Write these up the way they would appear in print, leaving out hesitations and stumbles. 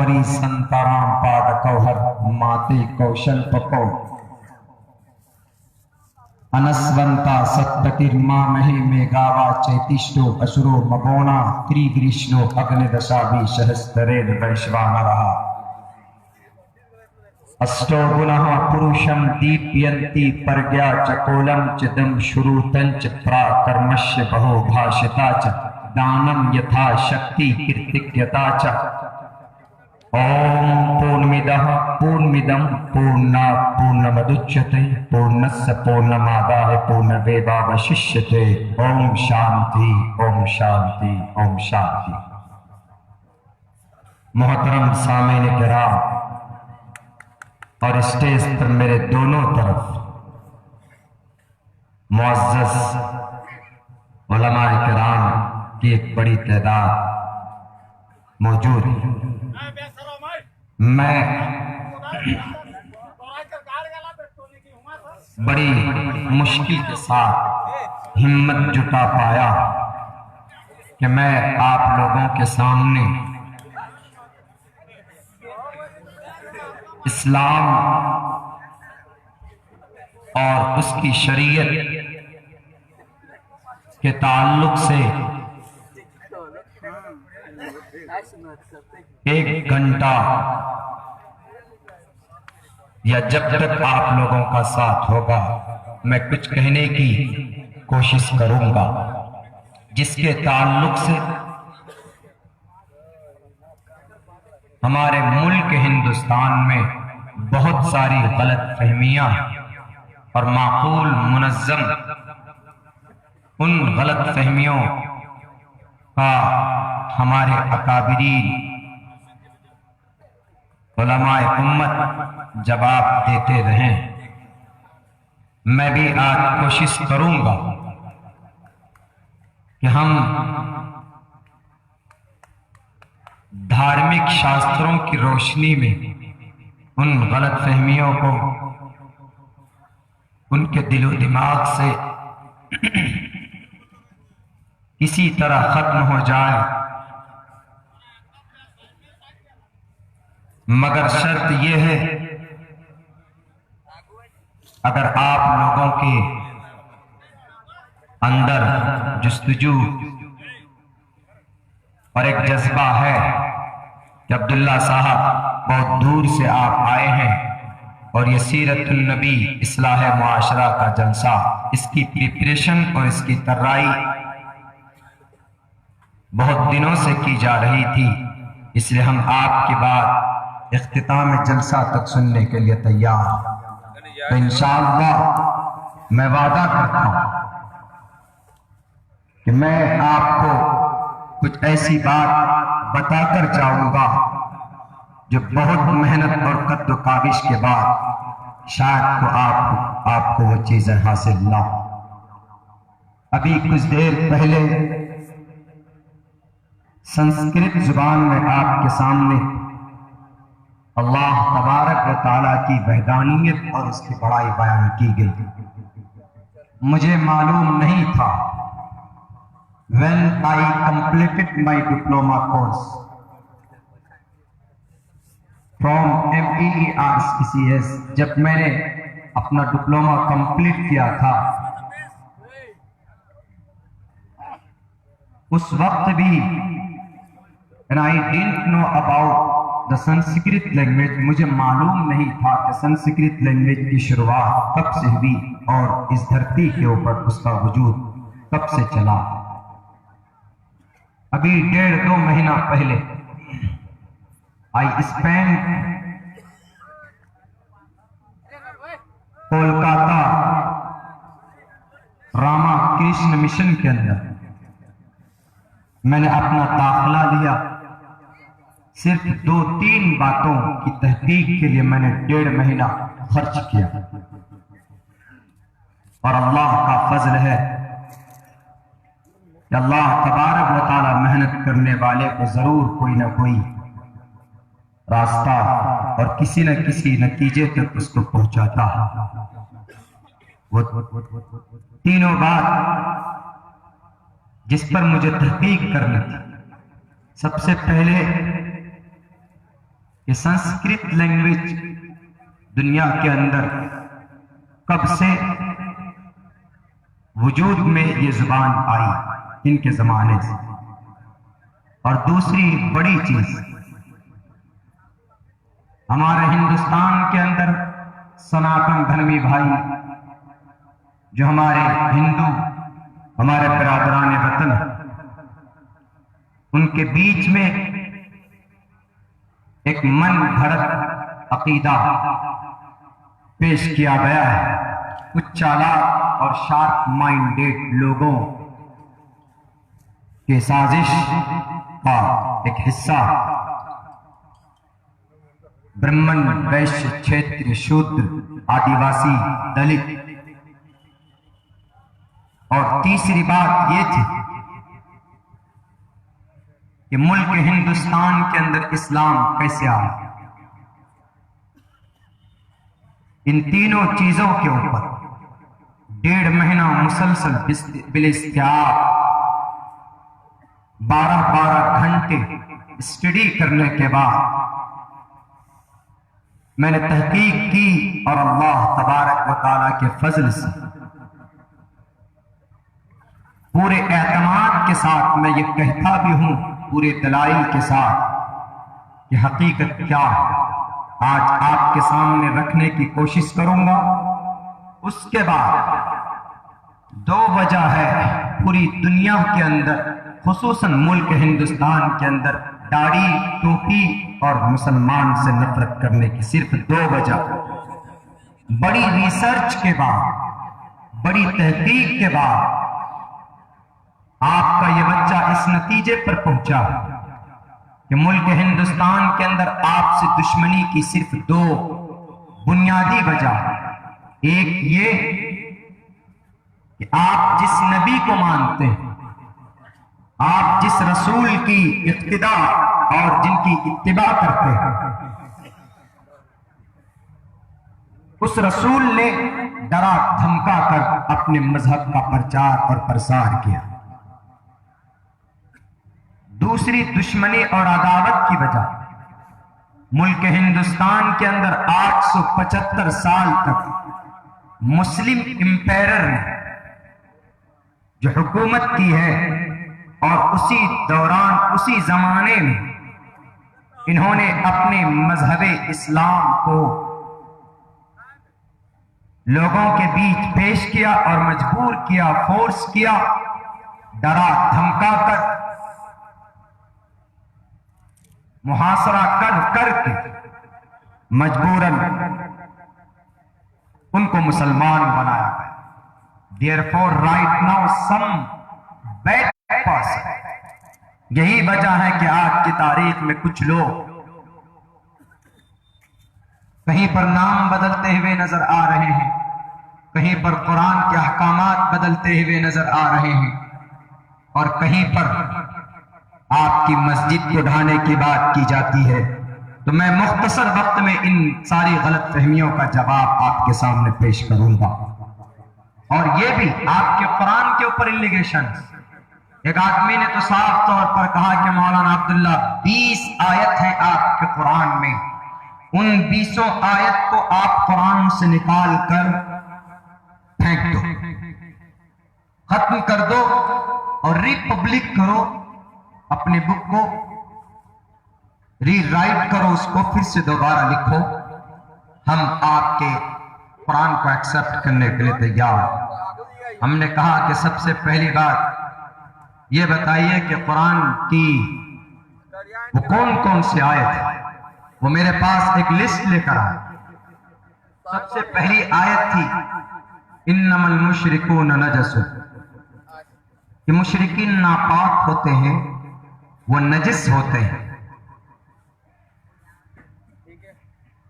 परी संताराम पाद कौहर माते कौशल पको अनस्वंता सत्पतिर्मा महे मेघावा चैतिष्टो असुरो मगोणा त्रिग्रीष्णो अग्निदशा भी सहस्त्रेण वैश्वानरः अष्टो गुणः पुरुषं दीप्यन्ति प्रज्ञा चकोलं चिदं श्रुतं च प्राकर्मस्य बहो भाषिता च दानं यथा शक्ति कीर्तिज्ञता च ओम पूर्णमिदः पूर्णमिदं पूर्णात् पूर्णमुदच्यते पूर्णस्य पूर्णमादाय पूर्णमेवावशिष्यते। ओम शांति ओम शांति ओम शांति। मोहतरम सामीन किराम और स्टेज पर मेरे दोनों तरफ मुअज़्ज़ज़ उलमाए किराम की एक बड़ी तादाद मौजूद है। मैं बड़ी मुश्किल के साथ हिम्मत जुटा पाया कि मैं आप लोगों के सामने इस्लाम और उसकी शरीयत के ताल्लुक से एक घंटा या जब तक आप लोगों का साथ होगा मैं कुछ कहने की कोशिश करूंगा जिसके ताल्लुक से हमारे मुल्क हिंदुस्तान में बहुत सारी गलत फहमियां और माकूल मुनज़्ज़म उन गलत फहमियों का हमारे अकाबिरीन उलमाए उम्मत जवाब देते रहें। मैं भी आज कोशिश करूंगा कि हम धार्मिक शास्त्रों की रोशनी में उन गलत फहमियों को उनके दिलो दिमाग से किसी तरह खत्म हो जाए, मगर शर्त यह है अगर आप लोगों के अंदर जुस्तजू और एक जज्बा है कि अब्दुल्ला साहब बहुत दूर से आप आए हैं और ये सीरतुन नबी इस्लाह मुआशरा का जलसा, इसकी प्रिपरेशन और इसकी तर्राई बहुत दिनों से की जा रही थी, इसलिए हम आपके बाद इख्तिताम जलसा तक सुनने के लिए तैयार हैं। तो इंशाअल्लाह मैं वादा करता हूं कि मैं आपको कुछ ऐसी बात बताकर जाऊंगा जो बहुत मेहनत और कद्दो काविश के बाद शायद तो आपको वो चीजें हासिल ना हो। अभी कुछ देर पहले संस्कृत जुबान में आपके सामने अल्लाह तबारक व तआला की वहदानियत और उसकी बड़ाई बयान की गई। मुझे मालूम नहीं था when I completed my diploma course from MEERCCS, जब मैंने अपना डिप्लोमा कंप्लीट किया था उस वक्त भी and I didn't know about the Sanskrit language, मुझे मालूम नहीं था कि संस्कृत लैंग्वेज की शुरुआत कब से हुई और इस धरती के ऊपर उसका वजूद कब से चला। अभी 1.5-2 महीना पहले I spend Kolkata Rama Krishna mission के अंदर मैंने अपना दाखिला लिया। सिर्फ 2-3 बातों की तहकीक के लिए मैंने 1.5 महीना खर्च किया और अल्लाह का फजल है कि अल्लाह तबारक व तआला मेहनत करने वाले को जरूर कोई ना कोई रास्ता और किसी न किसी नतीजे तक उसको पहुंचाता है। वो तीनों बात जिस पर मुझे तहकीक करनी थी, सबसे पहले कि संस्कृत लैंग्वेज दुनिया के अंदर कब से वजूद में ये जुबान आई, इनके जमाने से। और दूसरी बड़ी चीज, हमारे हिंदुस्तान के अंदर सनातन धर्मी भाई जो हमारे हिंदू, हमारे बिरादरान वतन, उनके बीच में एक मन घड़त अकीदा पेश किया गया है। कुछ चालाक और शार्प माइंडेड लोगों के साजिश का एक हिस्सा ब्राह्मण, वैश्य, क्षेत्रीय, शूद्र, आदिवासी, दलित। और तीसरी बात ये थी कि मुल्क हिंदुस्तान के अंदर इस्लाम कैसे आया। इन तीनों चीजों के ऊपर 1.5 महीना मुसलसल बिलिस्तियाब 12-12 घंटे स्टडी करने के बाद मैंने तहकीक की और अल्लाह तबारक व तआला के फजल से पूरे एतमाद के साथ मैं ये कहता भी हूं, पूरे दलाइल के साथ, कि हकीकत क्या है आज आपके सामने रखने की कोशिश करूंगा। उसके बाद 2 वजह है पूरी दुनिया के अंदर, खुसूसन मुल्क हिंदुस्तान के अंदर दाढ़ी, टोपी और मुसलमान से नफरत करने की। सिर्फ 2 वजह। बड़ी रिसर्च के बाद, बड़ी तहकीक के बाद आपका ये बच्चा इस नतीजे पर पहुंचा कि मुल्क हिंदुस्तान के अंदर आपसे दुश्मनी की सिर्फ 2 बुनियादी वजह। एक ये कि आप जिस नबी को मानते हैं, आप जिस रसूल की इक्तिदा और जिनकी इत्तिबा करते हैं, उस रसूल ने डरा धमका कर अपने मजहब का प्रचार और प्रसार किया। दूसरी दुश्मनी और अदावत की वजह, मुल्क हिंदुस्तान के अंदर 875 साल तक मुस्लिम इंपेरर ने जो हुकूमत की है, और उसी दौरान, उसी जमाने में इन्होंने अपने मजहब इस्लाम को लोगों के बीच पेश किया और मजबूर किया, फोर्स किया, डरा धमका कर, मुहासरा करके मजबूरन उनको मुसलमान बनाया गया। Therefore, right now some bad person, यही वजह है कि आज की तारीख में कुछ लोग कहीं पर नाम बदलते हुए नजर आ रहे हैं, कहीं पर कुरान के अहकामात बदलते हुए नजर आ रहे हैं, और कहीं पर आपकी मस्जिद को ढाने की बात की जाती है। तो मैं मुख्तसर वक्त में इन सारी गलत फहमियों का जवाब आपके सामने पेश करूंगा। और ये भी आपके कुरान के ऊपर इलिगेशन। एक आदमी ने तो साफ तौर पर कहा कि मौलाना अब्दुल्ला 20 आयत है आपके कुरान में, उन 20 आयत को आप कुरान से निकाल कर फेंक दो, खत्म कर दो और रिपब्लिक करो, अपने बुक को रीराइट करो, उसको फिर से दोबारा लिखो, हम आपके कुरान को एक्सेप्ट करने के लिए तैयार हैं। हमने कहा कि सबसे पहली बात ये बताइए कि कुरान की वो कौन कौन सी आयत है। वो मेरे पास एक लिस्ट लेकर आए। सबसे पहली आयत थी इन्नमल मुशरिकून नजसुन, कि मुशरिकीन नापाक होते हैं, वो नजिस होते हैं।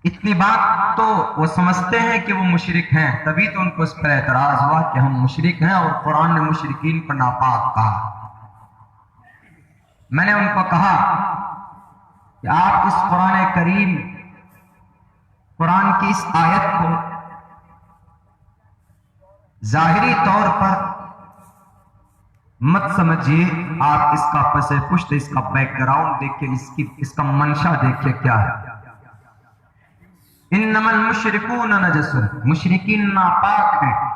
इतनी बात तो वो समझते हैं कि वो मुशरिक हैं, तभी तो उनको इस पर एतराज हुआ कि हम मुशरिक हैं और कुरान ने मुशरिकीन पर नापाक कहा। मैंने उनको कहा कि आप इस कुरान करीम, कुरान की इस आयत को जाहिरी तौर पर मत समझिए, आप इसका पसे पुष्ट, इसका बैकग्राउंड देखिए, इसका मंशा देखिए क्या है। इन्नमल मुशरिकून नजसून, मुशरिकीन नापाक हैं।